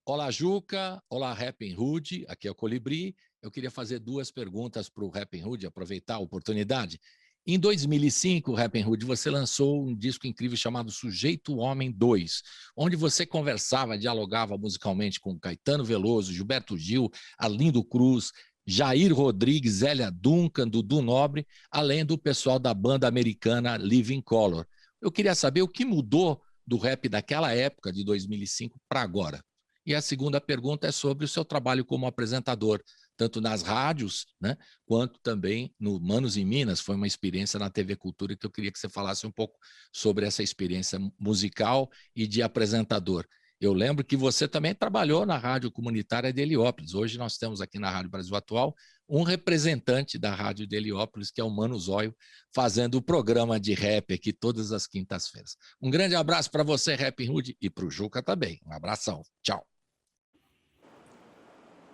Olá, Juca. Olá, Rappin' Hood. Aqui é o Colibri. Eu queria fazer duas perguntas para o Rappin' Hood, aproveitar a oportunidade. Em 2005, Rappin' Hood, você lançou um disco incrível chamado Sujeito Homem 2, onde você conversava, dialogava musicalmente com Caetano Veloso, Gilberto Gil, Arlindo Cruz, Jair Rodrigues, Zélia Duncan, Dudu Nobre, além do pessoal da banda americana Living Colour. Eu queria saber o que mudou do rap daquela época, de 2005, para agora. E a segunda pergunta é sobre o seu trabalho como apresentador, tanto nas rádios, né, quanto também no Manos em Minas. Foi uma experiência na TV Cultura que eu queria que você falasse um pouco sobre essa experiência musical e de apresentador. Eu lembro que você também trabalhou na rádio comunitária de Heliópolis. Hoje nós temos aqui na Rádio Brasil Atual um representante da rádio de Heliópolis, que é o Mano Zóio, fazendo o programa de rap aqui todas as quintas-feiras. Um grande abraço para você, Rappin' Hood, e para o Juca também. Um abração. Tchau.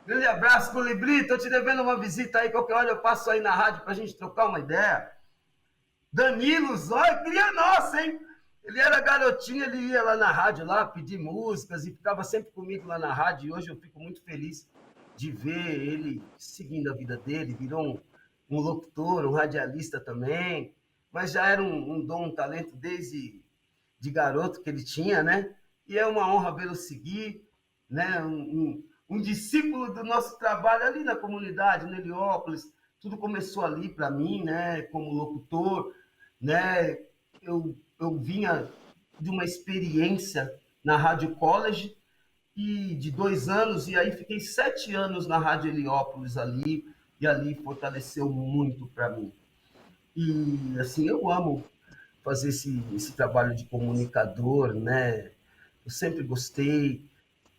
Grande abraço, Colibri. Tô te devendo uma visita aí. Qualquer hora eu passo aí na rádio pra gente trocar uma ideia. Danilo Zóio, cria nossa, hein? Ele era garotinho, ele ia lá na rádio lá pedir músicas e ficava sempre comigo lá na rádio. E hoje eu fico muito feliz de ver ele seguindo a vida dele. Virou um locutor, um radialista também. Mas já era um dom, um talento desde de garoto que ele tinha, né? E é uma honra vê-lo seguir, né? Um discípulo do nosso trabalho ali na comunidade, no Heliópolis. Tudo começou ali para mim, né? Como locutor, né? Eu vinha de uma experiência na Rádio College e de 2 anos, e aí fiquei 7 anos na Rádio Heliópolis ali, e ali fortaleceu muito para mim. E assim, eu amo fazer esse trabalho de comunicador, né? Eu sempre gostei.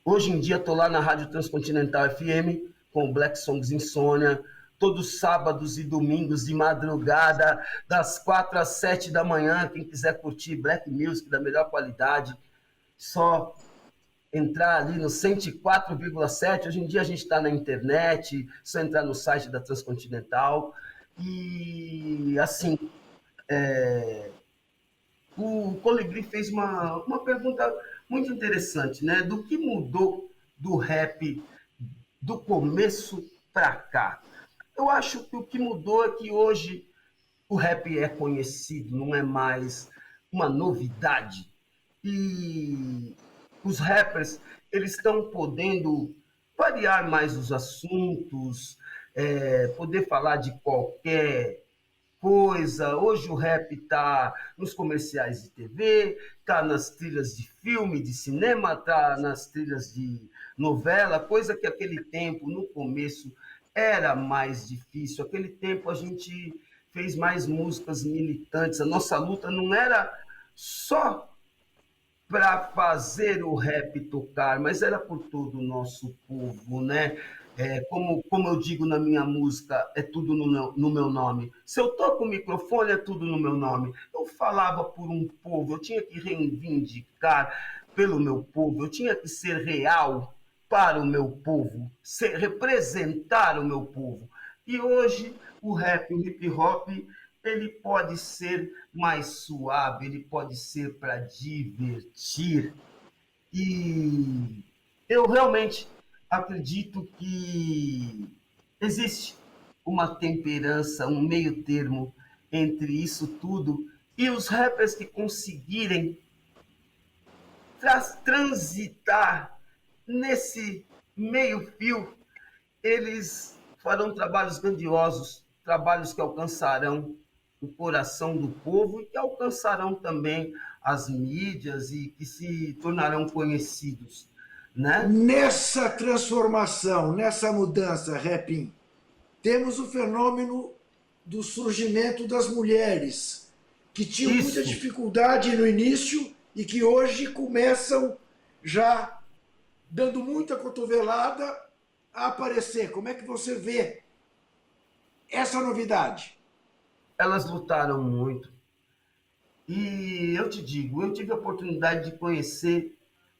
Hoje em dia estou lá na Rádio Transcontinental FM com o Black Songs Insônia, todos sábados e domingos de madrugada, das 4 às 7 da manhã. Quem quiser curtir Black Music da melhor qualidade, só entrar ali no 104,7. Hoje em dia a gente está na internet, só entrar no site da Transcontinental. E assim, o Colibri fez uma pergunta muito interessante, né? Do que mudou do rap do começo para cá? Eu acho que o que mudou é que hoje o rap é conhecido, não é mais uma novidade. E os rappers, eles estão podendo variar mais os assuntos, poder falar de qualquer coisa. Hoje o rap está nos comerciais de TV, está nas trilhas de filme, de cinema, está nas trilhas de novela, coisa que aquele tempo, no começo, era mais difícil. Aquele tempo a gente fez mais músicas militantes. A nossa luta não era só para fazer o rap tocar, mas era por todo o nosso povo, né? Como eu digo na minha música, é tudo no meu nome. Se eu toco o microfone, é tudo no meu nome. Eu falava por um povo, eu tinha que reivindicar pelo meu povo, eu tinha que ser real para o meu povo, representar o meu povo. E hoje o rap, o hip hop, ele pode ser mais suave, ele pode ser para divertir. E eu realmente acredito que existe uma temperança, um meio termo entre isso tudo, e os rappers que conseguirem transitar nesse meio fio, eles farão trabalhos grandiosos, trabalhos que alcançarão o coração do povo e que alcançarão também as mídias e que se tornarão conhecidos, né? Nessa transformação, nessa mudança, Repin, temos o fenômeno do surgimento das mulheres, que tinham muita dificuldade no início e que hoje começam já dando muita cotovelada a aparecer. Como é que você vê essa novidade? Elas lutaram muito. E eu te digo, eu tive a oportunidade de conhecer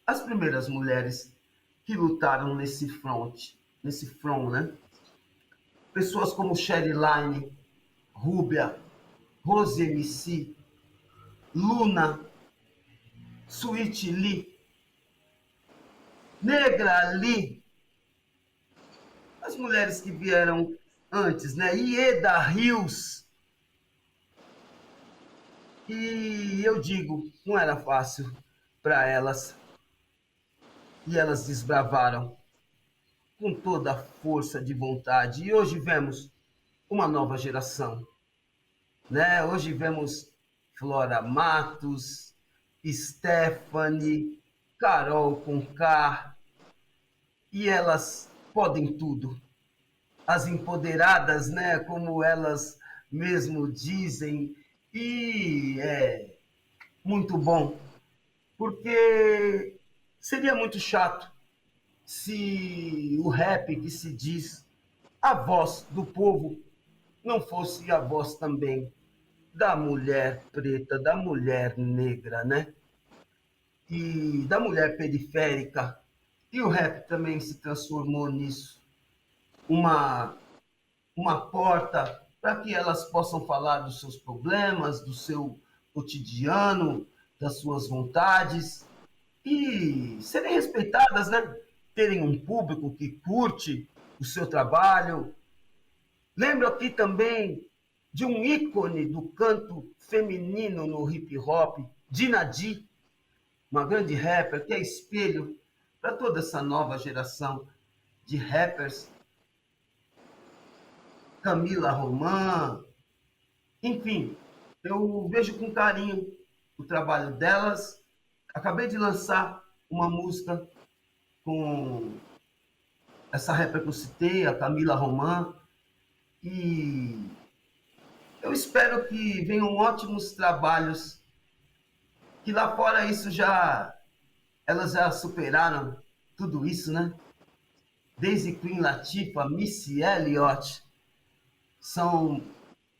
as primeiras mulheres que lutaram nesse front, né? Pessoas como Sherry Line, Rúbia, Rose MC, Luna, Sweet Lee, Negra Lee, as mulheres que vieram antes, né? Ieda Rios. E eu digo, não era fácil para elas. E elas desbravaram com toda a força de vontade. E hoje vemos uma nova geração, né? Hoje vemos Flora Matos, Stephanie, Carol Conká, e elas podem tudo. As empoderadas, né? Como elas mesmo dizem, e é muito bom, porque seria muito chato se o rap que se diz a voz do povo não fosse a voz também da mulher preta, da mulher negra, né? E da mulher periférica. E o rap também se transformou nisso. uma, uma porta para que elas possam falar dos seus problemas, do seu cotidiano, das suas vontades e serem respeitadas, né? Terem um público que curte o seu trabalho. Lembro aqui também de um ícone do canto feminino no hip hop, Dina D, uma grande rapper que é espelho para toda essa nova geração de rappers. Camila Romã, enfim, eu vejo com carinho o trabalho delas. Acabei de lançar uma música com essa rapper que eu citei, a Camila Romã, e eu espero que venham ótimos trabalhos, que lá fora elas já superaram tudo isso, né? Desde Queen Latifah, Missy Elliott, são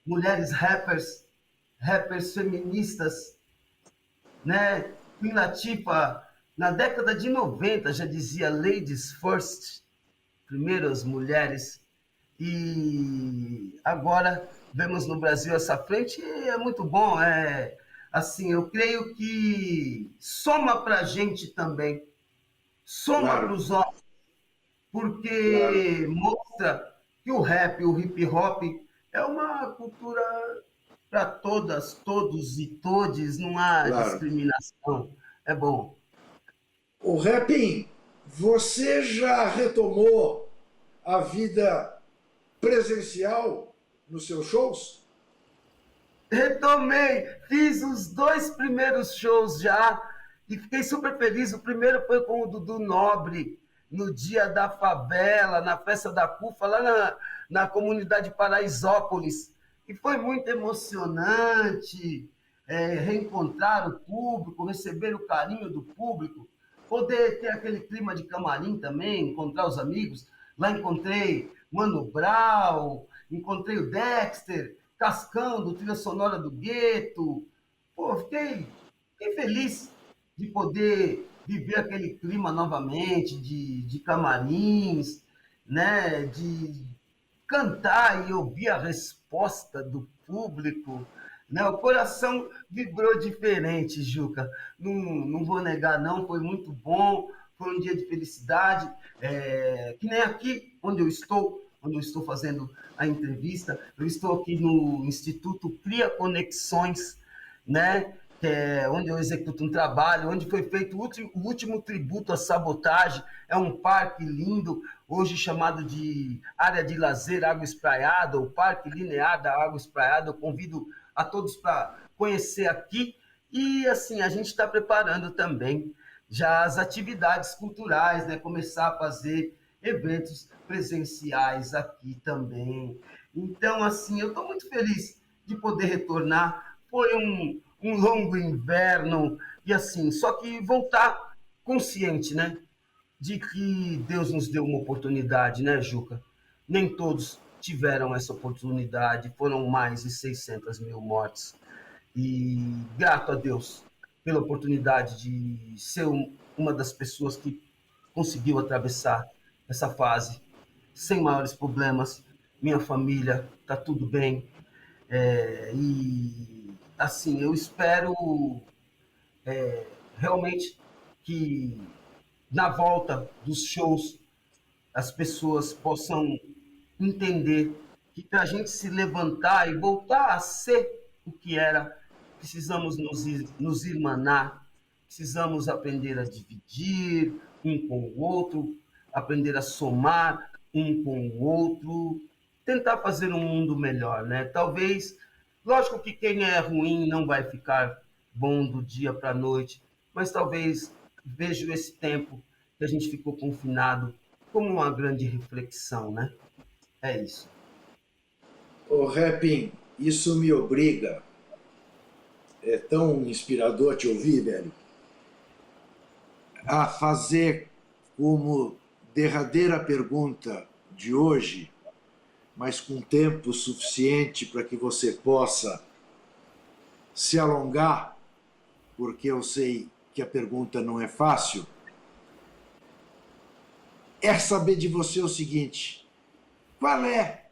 mulheres rappers feministas, né? Queen Latifah, na década de 90, já dizia Ladies First, primeiro as mulheres, e agora vemos no Brasil essa frente, e é muito bom. Assim, eu creio que soma para a gente também, soma para os homens, porque mostra que o rap, o hip hop, é uma cultura para todas, todos e todes, não há discriminação. É bom. O Rapping, você já retomou a vida presencial nos seus shows? Retomei, fiz os 2 primeiros shows já e fiquei super feliz. O primeiro foi com o Dudu Nobre, no dia da favela, na festa da CUFA, lá na comunidade Paraisópolis. E foi muito emocionante reencontrar o público, receber o carinho do público, poder ter aquele clima de camarim também, encontrar os amigos. Lá encontrei Mano Brown, encontrei o Dexter, Cascão, do Trilha Sonora do Gueto. Pô, fiquei feliz de poder viver aquele clima novamente, de camarins, né? De cantar e ouvir a resposta do público, né? O coração vibrou diferente, Juca. Não vou negar, não, foi muito bom, foi um dia de felicidade, que nem aqui onde eu estou fazendo a entrevista. Eu estou aqui no Instituto Cria Conexões, né? Onde eu executo um trabalho, onde foi feito o último tributo à sabotagem. É um parque lindo, hoje chamado de Área de Lazer Água Espraiada, o Parque Linear da Água Espraiada. Eu convido a todos para conhecer aqui. E, assim, a gente está preparando também já as atividades culturais, né? Começar a fazer eventos presenciais aqui também. Então, assim, eu estou muito feliz de poder retornar. Foi um longo inverno, e assim, só que voltar consciente, né? De que Deus nos deu uma oportunidade, né, Juca? Nem todos tiveram essa oportunidade, foram mais de 600 mil mortes. E grato a Deus pela oportunidade de ser uma das pessoas que conseguiu atravessar essa fase sem maiores problemas. Minha família está tudo bem. E assim, eu espero realmente que na volta dos shows as pessoas possam entender que para a gente se levantar e voltar a ser o que era, precisamos nos irmanar, precisamos aprender a dividir um com o outro, aprender a somar um com o outro, tentar fazer um mundo melhor, né? Talvez, lógico que quem é ruim não vai ficar bom do dia para a noite, mas talvez vejo esse tempo que a gente ficou confinado como uma grande reflexão, né? É isso. Ô, Rapping, isso me obriga, é tão inspirador te ouvir, velho, a fazer como derradeira pergunta de hoje, mas com tempo suficiente para que você possa se alongar, porque eu sei que a pergunta não é fácil, é saber de você o seguinte: Qual é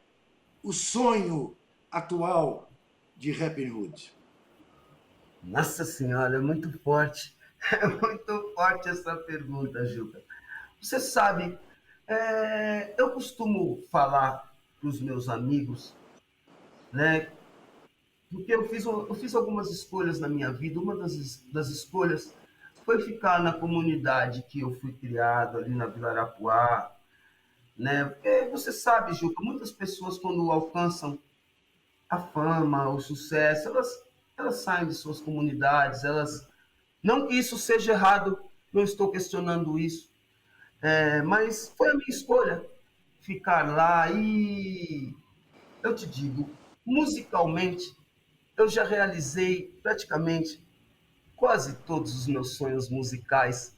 o sonho atual de Rappin' Hood? Nossa Senhora, é muito forte. É muito forte essa pergunta, Juca. Você sabe, eu costumo falar para os meus amigos, né? Porque eu fiz algumas escolhas na minha vida. Uma das escolhas foi ficar na comunidade que eu fui criado, ali na Vila Arapuá, né? Porque você sabe, Juca, muitas pessoas quando alcançam a fama, o sucesso, elas saem de suas comunidades, elas... Não que isso seja errado, não estou questionando isso, mas foi a minha escolha ficar lá e eu te digo, musicalmente, eu já realizei praticamente quase todos os meus sonhos musicais.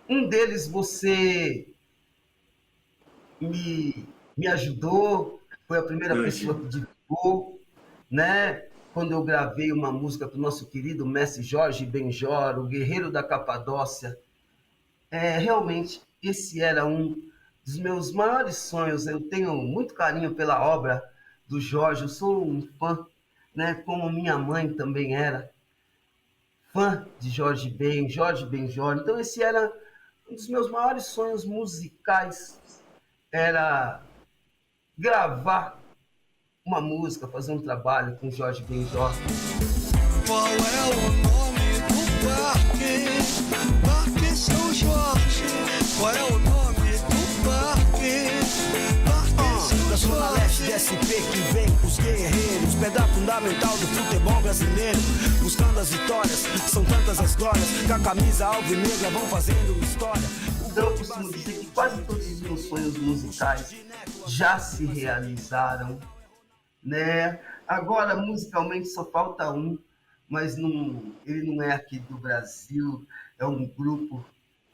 Um deles você me ajudou, foi a primeira pessoa que divulgou, né? Quando eu gravei uma música para o nosso querido mestre Jorge Benjor, o Guerreiro da Capadócia. Realmente, esse era um dos meus maiores sonhos. Eu tenho muito carinho pela obra do Jorge, eu sou um fã, né? Como minha mãe também era fã de Jorge Benjor. Então, esse era um dos meus maiores sonhos musicais, era gravar uma música, fazer um trabalho com Jorge Benjor. Qual é o nome do parque? Parque São Jorge. Qual é o nome do parque? Parque São Jorge. Da Zona Leste de SP que vem os guerreiros, pedra fundamental do futebol brasileiro, buscando as vitórias, são tantas as glórias, que a camisa alvinegra vão fazendo história. Então eu costumo dizer que quase todos os meus sonhos musicais já se realizaram, né? Agora, musicalmente, só falta um, mas ele não é aqui do Brasil, é um grupo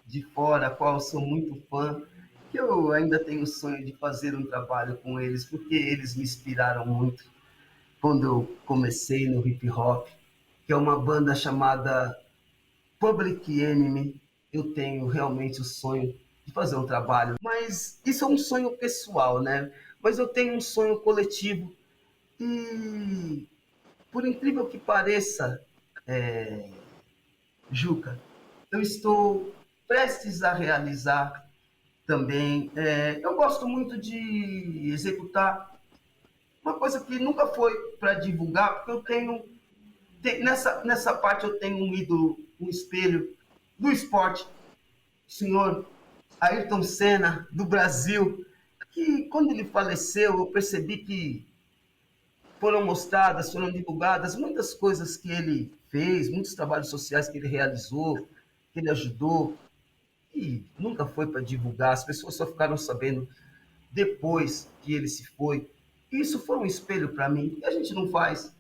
de fora, a qual eu sou muito fã, que eu ainda tenho o sonho de fazer um trabalho com eles, porque eles me inspiraram muito quando eu comecei no hip hop, que é uma banda chamada Public Enemy. Eu tenho realmente o sonho de fazer um trabalho, mas isso é um sonho pessoal, né? Mas eu tenho um sonho coletivo e, por incrível que pareça, Juca, eu estou prestes a realizar também. Eu gosto muito de executar uma coisa que nunca foi para divulgar, porque eu tenho nessa parte eu tenho um ídolo, um espelho do esporte, o senhor Ayrton Senna, do Brasil, que quando ele faleceu, eu percebi que foram mostradas, foram divulgadas muitas coisas que ele fez, muitos trabalhos sociais que ele realizou, que ele ajudou, e nunca foi para divulgar, as pessoas só ficaram sabendo depois que ele se foi. Isso foi um espelho para mim, e a gente não faz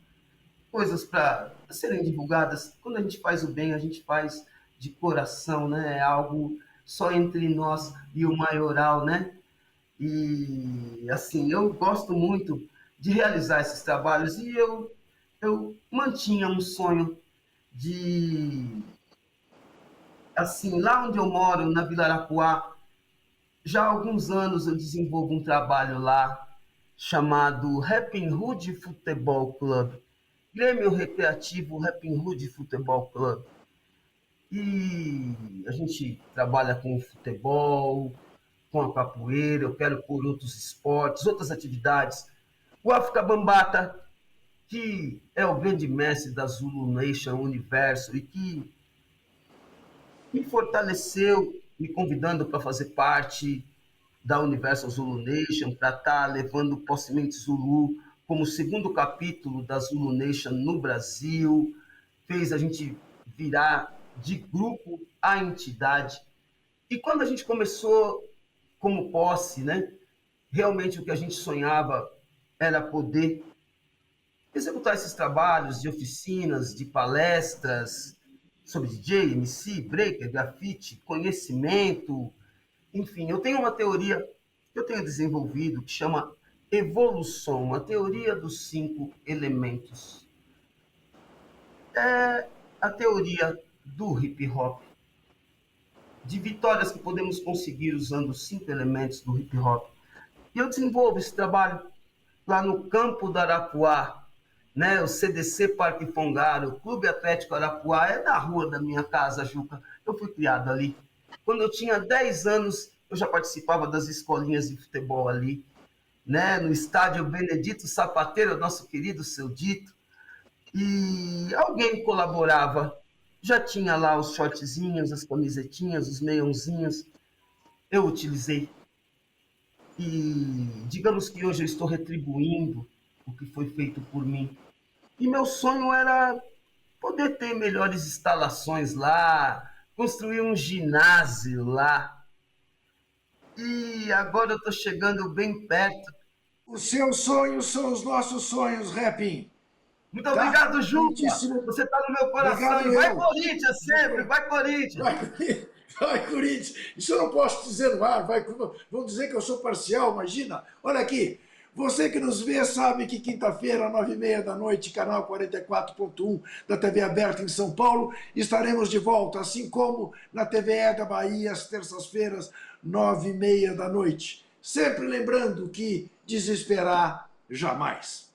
coisas para serem divulgadas. Quando a gente faz o bem, a gente faz de coração, né? É algo só entre nós e o maioral, né? E, assim, eu gosto muito de realizar esses trabalhos e eu mantinha um sonho de, assim, lá onde eu moro, na Vila Arapuá, já há alguns anos eu desenvolvo um trabalho lá chamado Rappin' Hood Futebol Club, Grêmio Recreativo Rappin' Hood Futebol Club. E a gente trabalha com o futebol, com a capoeira, eu quero por outros esportes, outras atividades. O África Bambata, que é o grande mestre da Zulu Nation Universo e que me fortaleceu, me convidando para fazer parte da Universal Zulu Nation, para estar levando o Possimente Zulu como segundo capítulo da Zulu Nation no Brasil, fez a gente virar de grupo a entidade. E quando a gente começou como posse, né, realmente o que a gente sonhava era poder executar esses trabalhos de oficinas, de palestras sobre DJ, MC, breaker, grafite, conhecimento, enfim. Eu tenho uma teoria que eu tenho desenvolvido que chama evolução, a teoria dos 5 elementos. É a teoria do hip hop, de vitórias que podemos conseguir usando os 5 elementos do hip hop. E eu desenvolvo esse trabalho lá no Campo do Arapuá, né? O CDC Parque Fongaro, o Clube Atlético Arapuá, é na rua da minha casa, Juca. Eu fui criado ali. Quando eu tinha 10 anos, eu já participava das escolinhas de futebol ali, né? No estádio Benedito Sapateiro, nosso querido Seu Dito. E alguém colaborava. Já tinha lá os shortzinhos, as camisetinhas, os meiãozinhos. Eu utilizei. E digamos que hoje eu estou retribuindo o que foi feito por mim. E meu sonho era poder ter melhores instalações lá, construir um ginásio lá. E agora eu estou chegando bem perto. Os seus sonhos são os nossos sonhos, Repin. Muito obrigado, Juca. Muitíssimo. Você está no meu coração. Obrigado, E vai eu. Corinthians sempre, vai Corinthians. Vai, Corinthians. Isso eu não posso dizer no ar. Vão dizer que eu sou parcial, imagina. Olha aqui. Você que nos vê sabe que quinta-feira, 9h30 da noite, canal 44.1 da TV aberta em São Paulo, estaremos de volta, assim como na TVE da Bahia, às terças-feiras, 9h30 da noite. Sempre lembrando que desesperar jamais.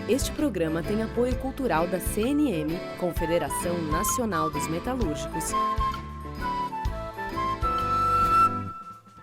Este programa tem apoio cultural da CNM, Confederação Nacional dos Metalúrgicos,